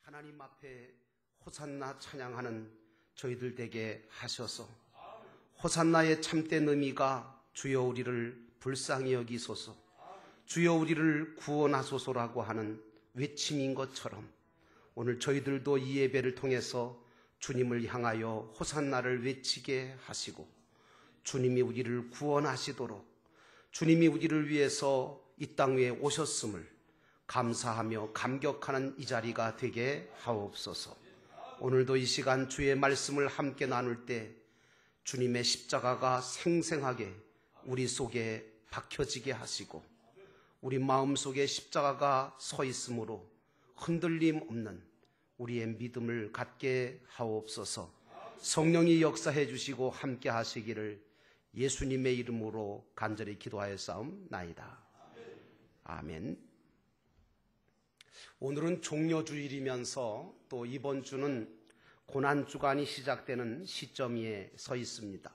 하나님 앞에 호산나 찬양하는 저희들 되게 하셔서 호산나의 참된 의미가 주여 우리를 불쌍히 여기소서, 주여 우리를 구원하소서라고 하는 외침인 것처럼 오늘 저희들도 이 예배를 통해서 주님을 향하여 호산나를 외치게 하시고 주님이 우리를 구원하시도록 주님이 우리를 위해서 이 땅 위에 오셨음을 감사하며 감격하는 이 자리가 되게 하옵소서. 오늘도 이 시간 주의 말씀을 함께 나눌 때 주님의 십자가가 생생하게 우리 속에 박혀지게 하시고 우리 마음속에 십자가가 서 있으므로 흔들림 없는 우리의 믿음을 갖게 하옵소서. 성령이 역사해 주시고 함께 하시기를 예수님의 이름으로 간절히 기도하였사옵나이다. 아멘. 오늘은 종려주일이면서 또 이번 주는 고난주간이 시작되는 시점에 서 있습니다.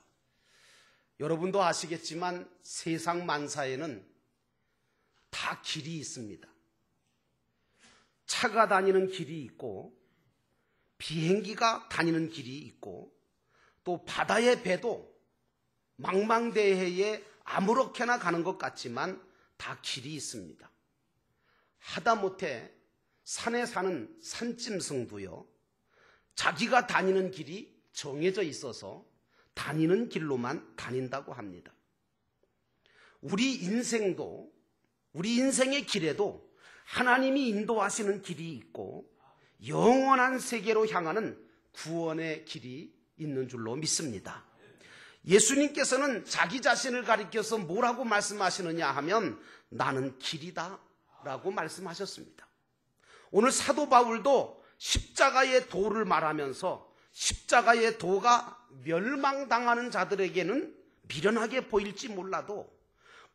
여러분도 아시겠지만 세상 만사에는 다 길이 있습니다. 차가 다니는 길이 있고 비행기가 다니는 길이 있고 또 바다의 배도 망망대해에 아무렇게나 가는 것 같지만 다 길이 있습니다. 하다못해 산에 사는 산짐승도요, 자기가 다니는 길이 정해져 있어서 다니는 길로만 다닌다고 합니다. 우리 인생도, 우리 인생의 길에도 하나님이 인도하시는 길이 있고 영원한 세계로 향하는 구원의 길이 있는 줄로 믿습니다. 예수님께서는 자기 자신을 가리켜서 뭐라고 말씀하시느냐 하면 나는 길이다 라고 말씀하셨습니다. 오늘 사도 바울도 십자가의 도를 말하면서 십자가의 도가 멸망당하는 자들에게는 미련하게 보일지 몰라도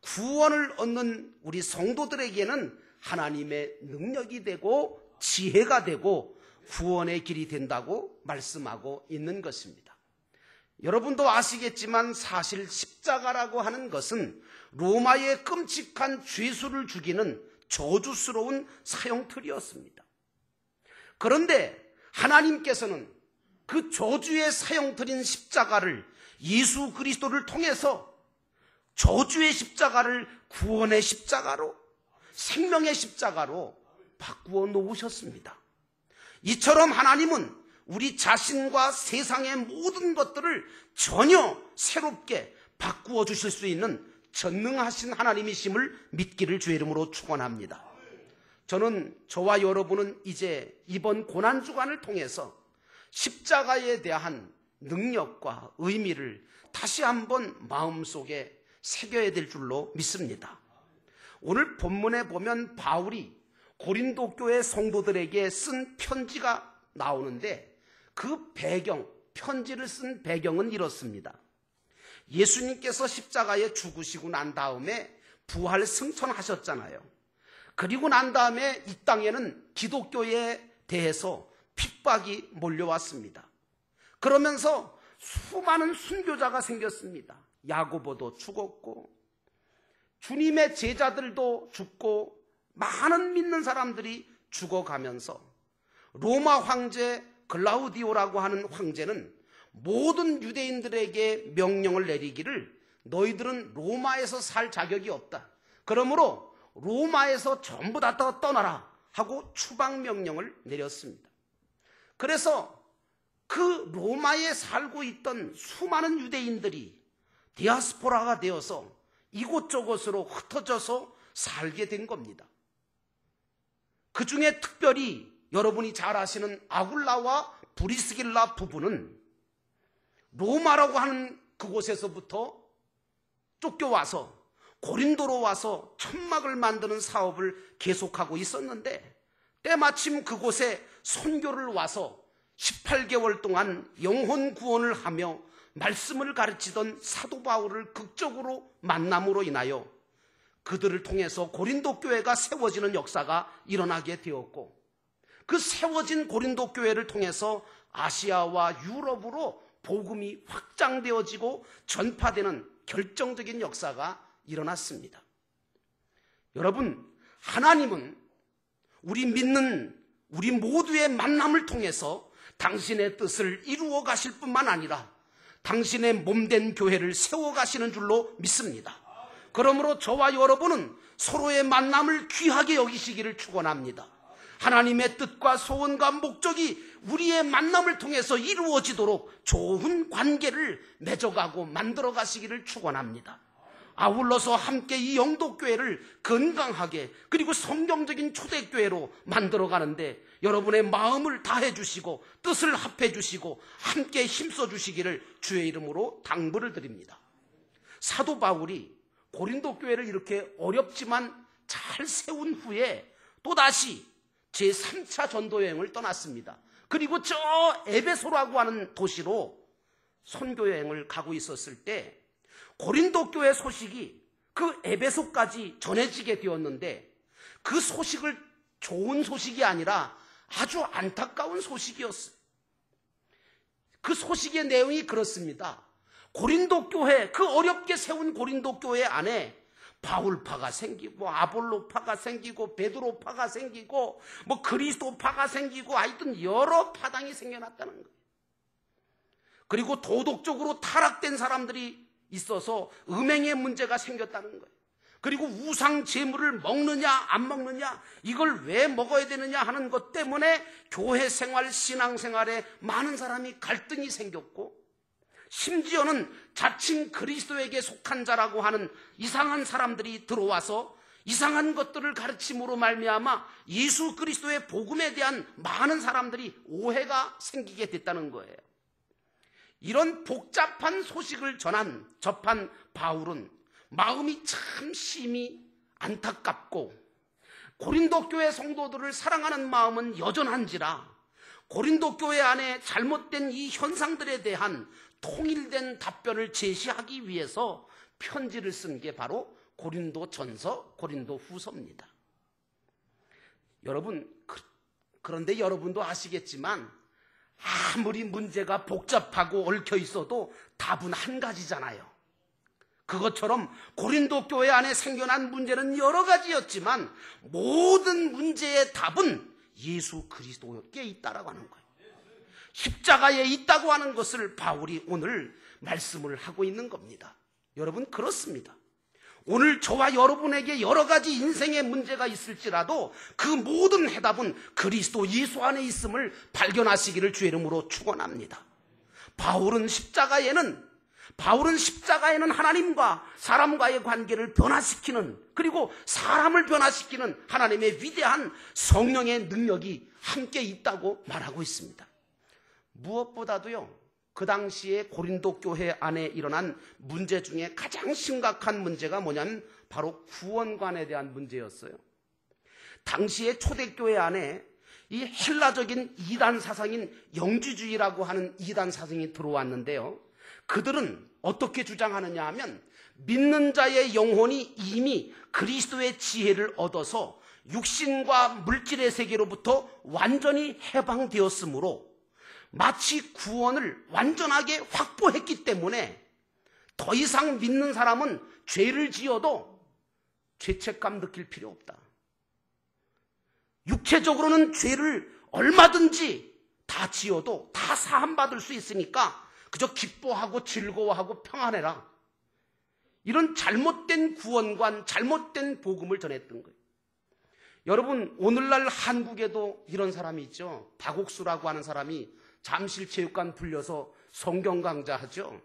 구원을 얻는 우리 성도들에게는 하나님의 능력이 되고 지혜가 되고 구원의 길이 된다고 말씀하고 있는 것입니다. 여러분도 아시겠지만 사실 십자가라고 하는 것은 로마의 끔찍한 죄수를 죽이는 저주스러운 사형틀이었습니다. 그런데 하나님께서는 그 저주의 사형틀인 십자가를 예수 그리스도를 통해서 저주의 십자가를 구원의 십자가로, 생명의 십자가로 바꾸어 놓으셨습니다. 이처럼 하나님은 우리 자신과 세상의 모든 것들을 전혀 새롭게 바꾸어 주실 수 있는 전능하신 하나님이심을 믿기를 주의 이름으로 축원합니다. 저는 저와 여러분은 이제 이번 고난주간을 통해서 십자가에 대한 능력과 의미를 다시 한번 마음속에 새겨야 될 줄로 믿습니다. 오늘 본문에 보면 바울이 고린도 교회 성도들에게 쓴 편지가 나오는데 그 배경, 편지를 쓴 배경은 이렇습니다. 예수님께서 십자가에 죽으시고 난 다음에 부활 승천하셨잖아요. 그리고 난 다음에 이 땅에는 기독교에 대해서 핍박이 몰려왔습니다. 그러면서 수많은 순교자가 생겼습니다. 야고보도 죽었고 주님의 제자들도 죽고 많은 믿는 사람들이 죽어가면서 로마 황제 글라우디오라고 하는 황제는 모든 유대인들에게 명령을 내리기를 너희들은 로마에서 살 자격이 없다. 그러므로 로마에서 전부 다 떠나라 하고 추방 명령을 내렸습니다. 그래서 그 로마에 살고 있던 수많은 유대인들이 디아스포라가 되어서 이곳저곳으로 흩어져서 살게 된 겁니다. 그 중에 특별히 여러분이 잘 아시는 아굴라와 브리스길라 부부는 로마라고 하는 그곳에서부터 쫓겨와서 고린도로 와서 천막을 만드는 사업을 계속하고 있었는데 때마침 그곳에 선교를 와서 18개월 동안 영혼 구원을 하며 말씀을 가르치던 사도 바울을 극적으로 만남으로 인하여 그들을 통해서 고린도 교회가 세워지는 역사가 일어나게 되었고 그 세워진 고린도 교회를 통해서 아시아와 유럽으로 복음이 확장되어지고 전파되는 결정적인 역사가 일어났습니다. 여러분, 하나님은 우리 믿는 우리 모두의 만남을 통해서 당신의 뜻을 이루어 가실 뿐만 아니라 당신의 몸된 교회를 세워 가시는 줄로 믿습니다. 그러므로 저와 여러분은 서로의 만남을 귀하게 여기시기를 축원합니다. 하나님의 뜻과 소원과 목적이 우리의 만남을 통해서 이루어지도록 좋은 관계를 맺어가고 만들어 가시기를 축원합니다. 아울러서 함께 이 영도교회를 건강하게 그리고 성경적인 초대교회로 만들어 가는데 여러분의 마음을 다해 주시고 뜻을 합해 주시고 함께 힘써 주시기를 주의 이름으로 당부를 드립니다. 사도 바울이 고린도 교회를 이렇게 어렵지만 잘 세운 후에 또다시 제3차 전도여행을 떠났습니다. 그리고 저 에베소라고 하는 도시로 선교여행을 가고 있었을 때 고린도 교회 소식이 그 에베소까지 전해지게 되었는데 그 소식을 좋은 소식이 아니라 아주 안타까운 소식이었어요. 그 소식의 내용이 그렇습니다. 고린도 교회, 그 어렵게 세운 고린도 교회 안에 바울파가 생기고 아볼로파가 생기고 베드로파가 생기고 뭐 그리스도파가 생기고 하여튼 여러 파당이 생겨났다는 거예요. 그리고 도덕적으로 타락된 사람들이 있어서 음행의 문제가 생겼다는 거예요. 그리고 우상 제물을 먹느냐 안 먹느냐 이걸 왜 먹어야 되느냐 하는 것 때문에 교회 생활, 신앙 생활에 많은 사람이 갈등이 생겼고 심지어는 자칭 그리스도에게 속한 자라고 하는 이상한 사람들이 들어와서 이상한 것들을 가르침으로 말미암아 예수 그리스도의 복음에 대한 많은 사람들이 오해가 생기게 됐다는 거예요. 이런 복잡한 소식을 접한 바울은 마음이 참 심히 안타깝고 고린도 교회 성도들을 사랑하는 마음은 여전한지라 고린도 교회 안에 잘못된 이 현상들에 대한 통일된 답변을 제시하기 위해서 편지를 쓴 게 바로 고린도 전서, 고린도 후서입니다. 여러분, 그런데 여러분도 아시겠지만 아무리 문제가 복잡하고 얽혀 있어도 답은 한 가지잖아요. 그것처럼 고린도 교회 안에 생겨난 문제는 여러 가지였지만 모든 문제의 답은 예수 그리스도께 있다라고 하는 거예요. 십자가에 있다고 하는 것을 바울이 오늘 말씀을 하고 있는 겁니다. 여러분, 그렇습니다. 오늘 저와 여러분에게 여러 가지 인생의 문제가 있을지라도 그 모든 해답은 그리스도 예수 안에 있음을 발견하시기를 주의 이름으로 축원합니다. 바울은 십자가에는 하나님과 사람과의 관계를 변화시키는 그리고 사람을 변화시키는 하나님의 위대한 성령의 능력이 함께 있다고 말하고 있습니다. 무엇보다도요, 그 당시에 고린도 교회 안에 일어난 문제 중에 가장 심각한 문제가 뭐냐면 바로 구원관에 대한 문제였어요. 당시에 초대교회 안에 이 헬라적인 이단 사상인 영지주의라고 하는 이단 사상이 들어왔는데요. 그들은 어떻게 주장하느냐 하면 믿는 자의 영혼이 이미 그리스도의 지혜를 얻어서 육신과 물질의 세계로부터 완전히 해방되었으므로 마치 구원을 완전하게 확보했기 때문에 더 이상 믿는 사람은 죄를 지어도 죄책감 느낄 필요 없다. 육체적으로는 죄를 얼마든지 다 지어도 다 사함받을 수 있으니까 그저 기뻐하고 즐거워하고 평안해라. 이런 잘못된 구원관, 잘못된 복음을 전했던 거예요. 여러분, 오늘날 한국에도 이런 사람이 있죠. 박옥수라고 하는 사람이 잠실체육관 불려서 성경 강좌하죠.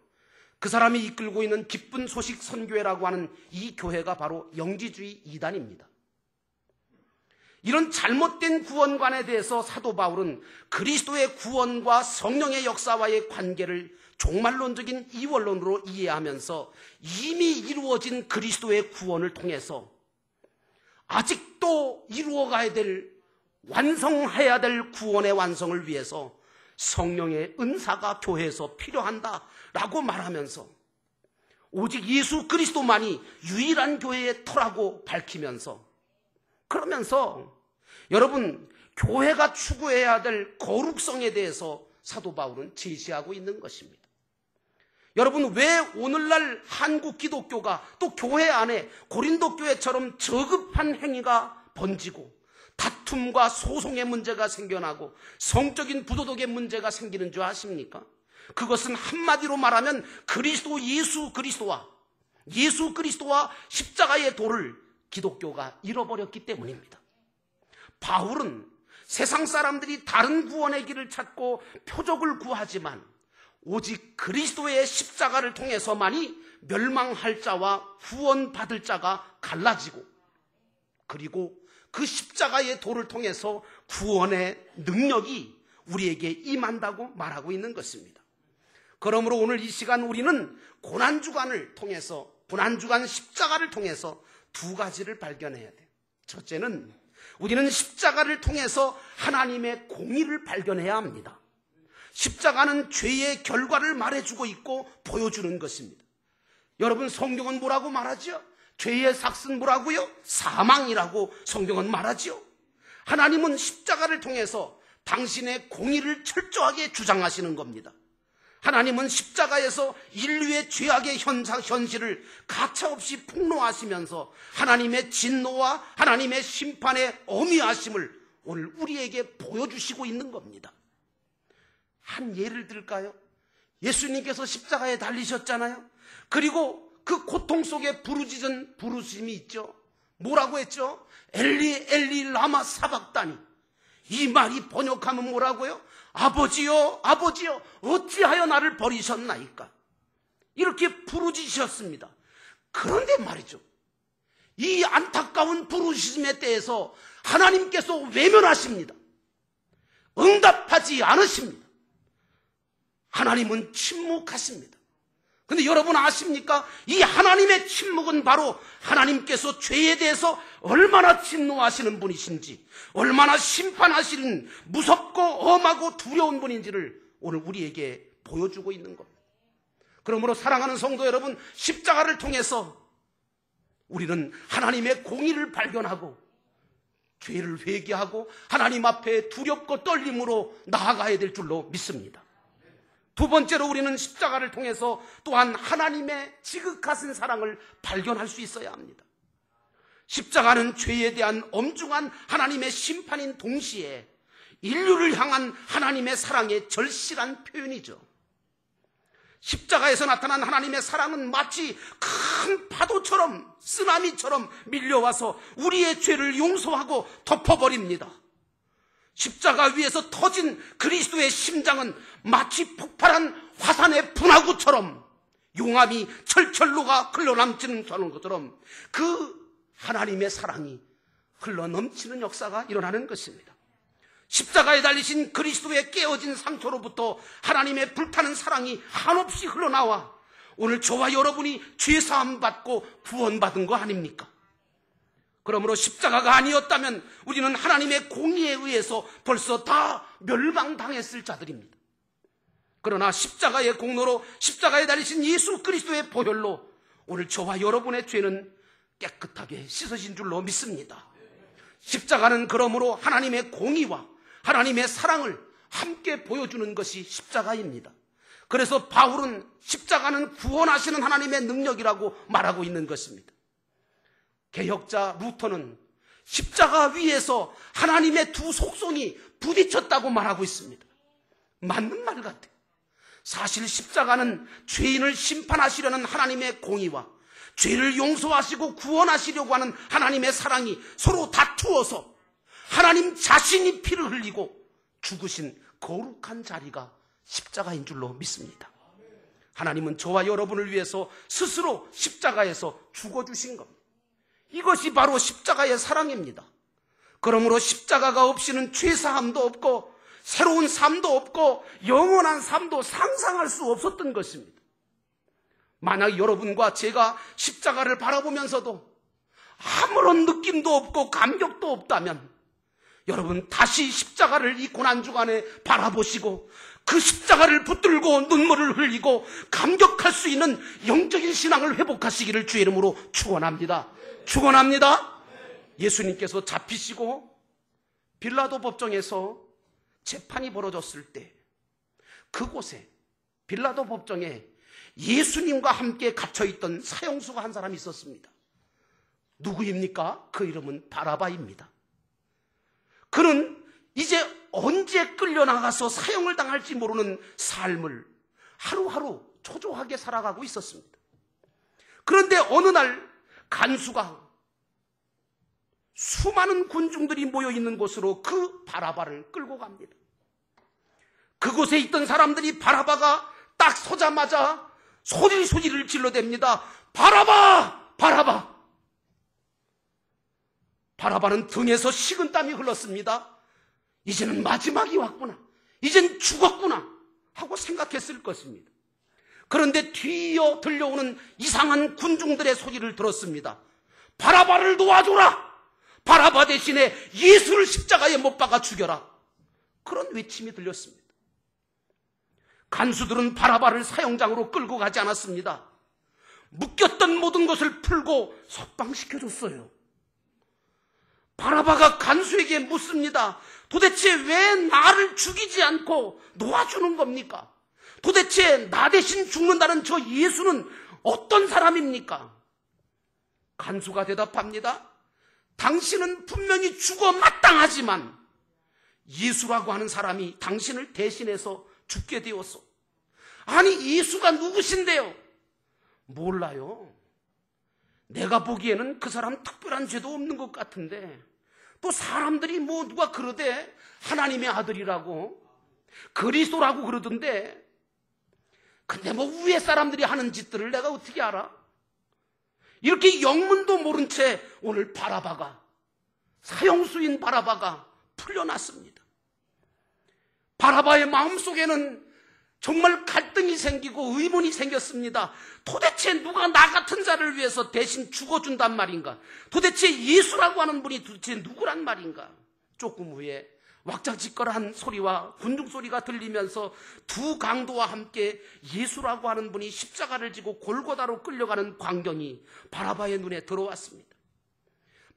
그 사람이 이끌고 있는 기쁜 소식 선교회라고 하는 이 교회가 바로 영지주의 이단입니다. 이런 잘못된 구원관에 대해서 사도 바울은 그리스도의 구원과 성령의 역사와의 관계를 종말론적인 이원론으로 이해하면서 이미 이루어진 그리스도의 구원을 통해서 아직도 이루어가야 될, 완성해야 될 구원의 완성을 위해서 성령의 은사가 교회에서 필요한다라고 말하면서 오직 예수 그리스도만이 유일한 교회의 터라고 밝히면서 그러면서 여러분, 교회가 추구해야 될 거룩성에 대해서 사도 바울은 제시하고 있는 것입니다. 여러분, 왜 오늘날 한국 기독교가 또 교회 안에 고린도 교회처럼 저급한 행위가 번지고 다툼과 소송의 문제가 생겨나고 성적인 부도덕의 문제가 생기는 줄 아십니까? 그것은 한마디로 말하면 예수 그리스도와 십자가의 도를 기독교가 잃어버렸기 때문입니다. 바울은 세상 사람들이 다른 구원의 길을 찾고 표적을 구하지만 오직 그리스도의 십자가를 통해서만이 멸망할 자와 구원받을 자가 갈라지고, 그리고 그 십자가의 도를 통해서 구원의 능력이 우리에게 임한다고 말하고 있는 것입니다. 그러므로 오늘 이 시간 우리는 고난주간 십자가를 통해서 두 가지를 발견해야 돼요. 첫째는 우리는 십자가를 통해서 하나님의 공의를 발견해야 합니다. 십자가는 죄의 결과를 말해주고 있고 보여주는 것입니다. 여러분, 성경은 뭐라고 말하죠? 죄의 삭은 뭐라고요? 사망이라고 성경은 말하죠. 하나님은 십자가를 통해서 당신의 공의를 철저하게 주장하시는 겁니다. 하나님은 십자가에서 인류의 죄악의 현실을 가차없이 폭로하시면서 하나님의 진노와 하나님의 심판의 엄위하심을 오늘 우리에게 보여주시고 있는 겁니다. 한 예를 들까요? 예수님께서 십자가에 달리셨잖아요. 그리고 그 고통 속에 부르짖은 부르심이 있죠. 뭐라고 했죠? 엘리 엘리 라마 사박다니. 이 말이 번역하면 뭐라고요? 아버지요 아버지요 어찌하여 나를 버리셨나이까. 이렇게 부르짖으셨습니다. 그런데 말이죠, 이 안타까운 부르짖음에 대해서 하나님께서 외면하십니다. 응답하지 않으십니다. 하나님은 침묵하십니다. 근데 여러분 아십니까? 이 하나님의 침묵은 바로 하나님께서 죄에 대해서 얼마나 진노하시는 분이신지, 얼마나 심판하시는 무섭고 엄하고 두려운 분인지를 오늘 우리에게 보여주고 있는 겁니다. 그러므로 사랑하는 성도 여러분, 십자가를 통해서 우리는 하나님의 공의를 발견하고 죄를 회개하고 하나님 앞에 두렵고 떨림으로 나아가야 될 줄로 믿습니다. 두 번째로 우리는 십자가를 통해서 또한 하나님의 지극하신 사랑을 발견할 수 있어야 합니다. 십자가는 죄에 대한 엄중한 하나님의 심판인 동시에 인류를 향한 하나님의 사랑의 절실한 표현이죠. 십자가에서 나타난 하나님의 사랑은 마치 큰 파도처럼, 쓰나미처럼 밀려와서 우리의 죄를 용서하고 덮어버립니다. 십자가 위에서 터진 그리스도의 심장은 마치 폭발한 화산의 분화구처럼 용암이 철철 녹아 흘러넘치는 것처럼 그 하나님의 사랑이 흘러넘치는 역사가 일어나는 것입니다. 십자가에 달리신 그리스도의 깨어진 상처로부터 하나님의 불타는 사랑이 한없이 흘러나와 오늘 저와 여러분이 죄사함 받고 구원받은 거 아닙니까? 그러므로 십자가가 아니었다면 우리는 하나님의 공의에 의해서 벌써 다 멸망당했을 자들입니다. 그러나 십자가의 공로로, 십자가에 달리신 예수 그리스도의 보혈로 오늘 저와 여러분의 죄는 깨끗하게 씻어진 줄로 믿습니다. 십자가는 그러므로 하나님의 공의와 하나님의 사랑을 함께 보여주는 것이 십자가입니다. 그래서 바울은 십자가는 구원하시는 하나님의 능력이라고 말하고 있는 것입니다. 개혁자 루터는 십자가 위에서 하나님의 두 속성이 부딪혔다고 말하고 있습니다. 맞는 말 같아요. 사실 십자가는 죄인을 심판하시려는 하나님의 공의와 죄를 용서하시고 구원하시려고 하는 하나님의 사랑이 서로 다투어서 하나님 자신이 피를 흘리고 죽으신 거룩한 자리가 십자가인 줄로 믿습니다. 하나님은 저와 여러분을 위해서 스스로 십자가에서 죽어주신 겁니다. 이것이 바로 십자가의 사랑입니다. 그러므로 십자가가 없이는 죄사함도 없고 새로운 삶도 없고 영원한 삶도 상상할 수 없었던 것입니다. 만약 여러분과 제가 십자가를 바라보면서도 아무런 느낌도 없고 감격도 없다면 여러분 다시 십자가를 이 고난주간에 바라보시고 그 십자가를 붙들고 눈물을 흘리고 감격할 수 있는 영적인 신앙을 회복하시기를 주의 이름으로 축원합니다. 축원합니다. 예수님께서 잡히시고 빌라도 법정에서 재판이 벌어졌을 때 그곳에 빌라도 법정에 예수님과 함께 갇혀있던 사형수가 한 사람이 있었습니다. 누구입니까? 그 이름은 바라바입니다. 그는 이제 언제 끌려나가서 사형을 당할지 모르는 삶을 하루하루 초조하게 살아가고 있었습니다. 그런데 어느 날 간수가 수많은 군중들이 모여있는 곳으로 그 바라바를 끌고 갑니다. 그곳에 있던 사람들이 바라바가 딱 서자마자 소리를 질러댑니다. 바라바! 바라바! 바라바는 등에서 식은땀이 흘렀습니다. 이제는 마지막이 왔구나. 이젠 죽었구나 하고 생각했을 것입니다. 그런데 뒤이어 들려오는 이상한 군중들의 소리를 들었습니다. 바라바를 놓아줘라! 바라바 대신에 예수를 십자가에 못 박아 죽여라! 그런 외침이 들렸습니다. 간수들은 바라바를 사형장으로 끌고 가지 않았습니다. 묶였던 모든 것을 풀고 석방시켜줬어요. 바라바가 간수에게 묻습니다. 도대체 왜 나를 죽이지 않고 놓아주는 겁니까? 도대체 나 대신 죽는다는 저 예수는 어떤 사람입니까? 간수가 대답합니다. 당신은 분명히 죽어 마땅하지만 예수라고 하는 사람이 당신을 대신해서 죽게 되었어. 아니, 예수가 누구신데요? 몰라요. 내가 보기에는 그 사람 특별한 죄도 없는 것 같은데, 또 사람들이 뭐 누가 그러대, 하나님의 아들이라고 그리스도라고 그러던데, 근데 뭐 위에 사람들이 하는 짓들을 내가 어떻게 알아? 이렇게 영문도 모른 채 오늘 바라바가, 사형수인 바라바가 풀려났습니다. 바라바의 마음속에는 정말 갈등이 생기고 의문이 생겼습니다. 도대체 누가 나 같은 자를 위해서 대신 죽어준단 말인가? 도대체 예수라고 하는 분이 도대체 누구란 말인가? 조금 후에 왁자지껄한 소리와 군중 소리가 들리면서 두 강도와 함께 예수라고 하는 분이 십자가를 지고 골고다로 끌려가는 광경이 바라바의 눈에 들어왔습니다.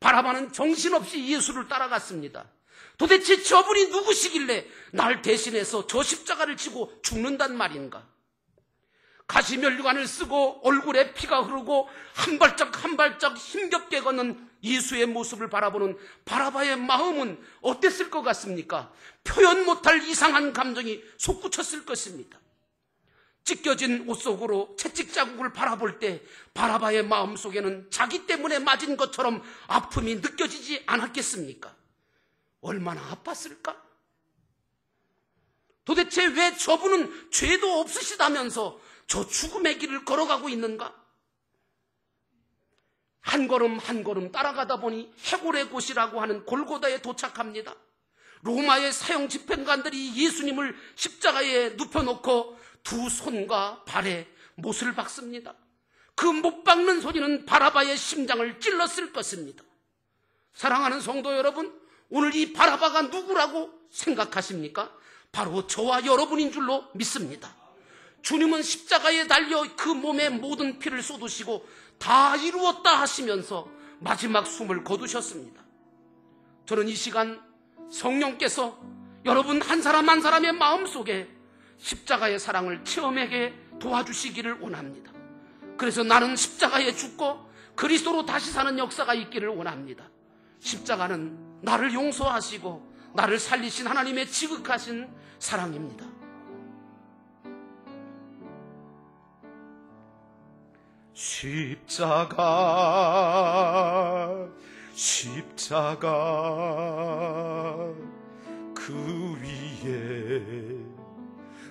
바라바는 정신없이 예수를 따라갔습니다. 도대체 저분이 누구시길래 날 대신해서 저 십자가를 지고 죽는단 말인가? 가시면류관을 쓰고 얼굴에 피가 흐르고 한 발짝 한 발짝 힘겹게 걷는 예수의 모습을 바라보는 바라바의 마음은 어땠을 것 같습니까? 표현 못할 이상한 감정이 솟구쳤을 것입니다. 찢겨진 옷 속으로 채찍 자국을 바라볼 때 바라바의 마음속에는 자기 때문에 맞은 것처럼 아픔이 느껴지지 않았겠습니까? 얼마나 아팠을까? 도대체 왜 저분은 죄도 없으시다면서 저 죽음의 길을 걸어가고 있는가? 한 걸음 한 걸음 따라가다 보니 해골의 곳이라고 하는 골고다에 도착합니다. 로마의 사형 집행관들이 예수님을 십자가에 눕혀놓고 두 손과 발에 못을 박습니다. 그 못 박는 소리는 바라바의 심장을 찔렀을 것입니다. 사랑하는 성도 여러분, 오늘 이 바라바가 누구라고 생각하십니까? 바로 저와 여러분인 줄로 믿습니다. 주님은 십자가에 달려 그 몸에 모든 피를 쏟으시고 다 이루었다 하시면서 마지막 숨을 거두셨습니다. 저는 이 시간 성령께서 여러분 한 사람 한 사람의 마음속에 십자가의 사랑을 체험하게 도와주시기를 원합니다. 그래서 나는 십자가에 죽고 그리스도로 다시 사는 역사가 있기를 원합니다. 십자가는 나를 용서하시고 나를 살리신 하나님의 지극하신 사랑입니다. 십자가 그 위에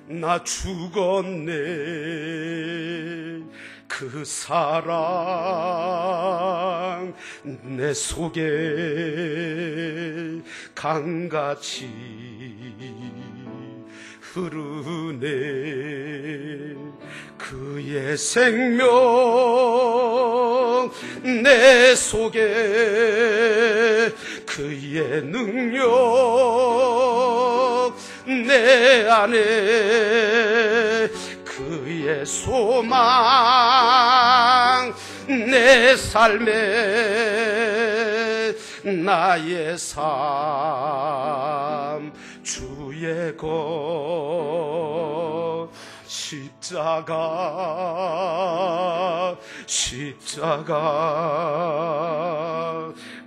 나 죽었네. 그 사랑 내 속에 강같이 흐르네. 그의 생명 내 속에 그의 능력 내 안에 그의 소망 내 삶에 나의 삶 주의 것 십자가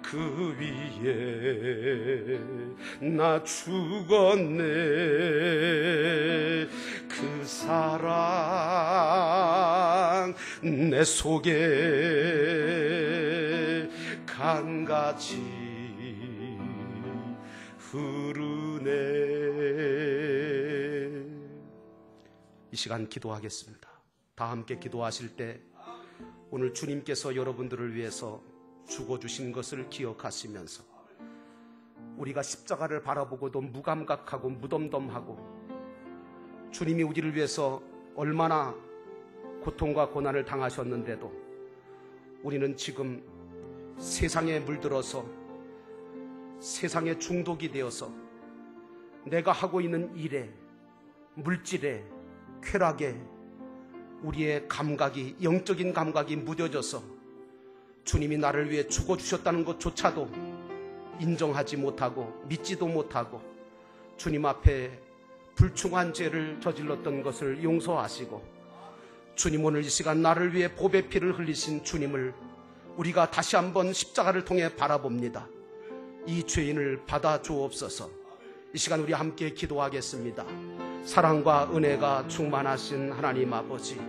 그 위에 나 죽었네. 그 사랑 내 속에 강같이 흐르네. 이 시간 기도하겠습니다. 다 함께 기도하실 때 오늘 주님께서 여러분들을 위해서 죽어주신 것을 기억하시면서 우리가 십자가를 바라보고도 무감각하고 무덤덤하고 주님이 우리를 위해서 얼마나 고통과 고난을 당하셨는데도 우리는 지금 세상에 물들어서 세상에 중독이 되어서 내가 하고 있는 일에, 물질에, 쾌락에 우리의 감각이, 영적인 감각이 무뎌져서 주님이 나를 위해 죽어주셨다는 것조차도 인정하지 못하고 믿지도 못하고 주님 앞에 불충한 죄를 저질렀던 것을 용서하시고 주님, 오늘 이 시간 나를 위해 보배 피를 흘리신 주님을 우리가 다시 한번 십자가를 통해 바라봅니다. 이 죄인을 받아 주옵소서. 이 시간 우리 함께 기도하겠습니다. 사랑과 은혜가 충만하신 하나님 아버지,